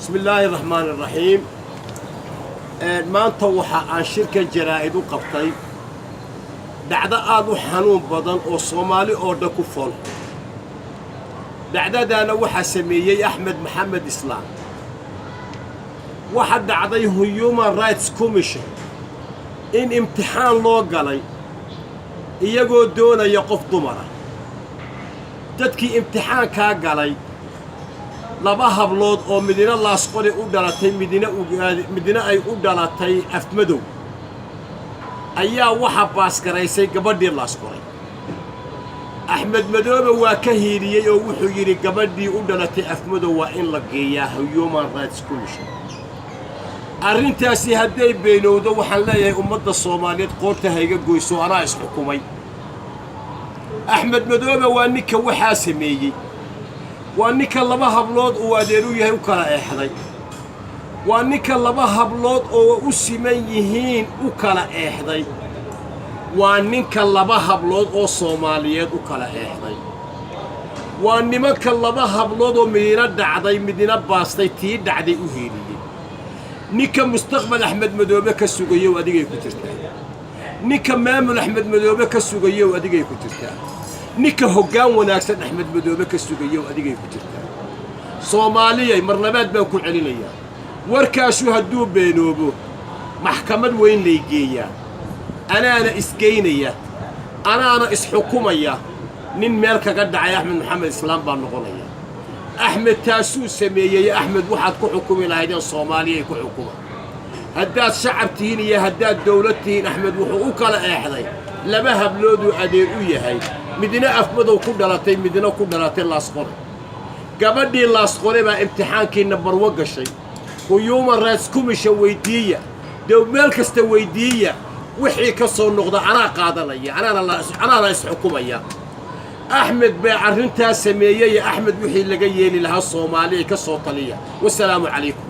بسم الله الرحمن الرحيم. maanta waxa aan shirka jaraa'id u qabtay dhacdo aad u xanuun badan oo Soomaali oo dhan ku fool. dhacdadaana waxa sameeyay Axmed Maxamed Islaam. waxa dhacday Human Rights Commission in imtixaan loo galay iyagoo doonaya qof dumar ah. dadkii imtixaanka galay laba hablood oo midina laasqori u dhalatay midina ay u dhalatay afmadow ayaa waxa baas garaysay gabadhii laasqori. Axmed Madoobe waa ka hiiriyay oo wuxuu yiri gabadhii u dhalatay afmadow waa in la geeyaa Human Rights Commission. arrintaasi hadday beenowdo waxaan leeyahay ummadda Soomaaliyeed qoorta hayga goyso anaa is xukumay. Axmed Madoobe waa ninka waxa sameeyay waa ninka laba hablood oo adeeru yahay u kala eexday. waa ninka laba hablood oo u siman yihiin u kala eexday. waa ninka laba hablood oo Soomaaliyeed u kala eexday. waa nimanka laba hablood oo midina dhacday midina baastay tii dhacday u heeliyay. ninka mustaqbal Axmed Madoobe ka sugayo adigay ku jirtaa. ninka maamul Axmed Madoobe ka sugayo adigay ku jirtaa. ninka hoggaan wanaagsan Axmed Madoobe ka sugayo adigay ku jirtaa. Soomaaliyay marnabaad baan ku celinayaa warkaashu hadduu beenoobo maxkamad weyn lay geeyaa anaana isgeynaya anaana isxukumaya nin meel kaga dhacay Axmed Maxamed Islaam baan noqonaya. Axmed taasuu sameeyay. Axmed waxaad ku xukumi lahaydeen Soomaaliyay ku xukuma haddaad shacab tihiin iyo haddaad dawlad tihiin. Axmed wuxuu u kala eexday laba hablood oo adeer u yahay midina afmadow ku dhalatay midina ku dhalatay laasqori. gabadhii laasqori baa imtixaankii number 1 gashay. Human Rights Commission weydiiya meel kasta weydiiya wixii ka soo noqda anaa qaadanaya anaana is xukumaya. Axmed baa arrintaas sameeyay. Axmed wixii laga yeeli lahaa Soomaaliya ka soo taliya. Wassalaamu calaykum.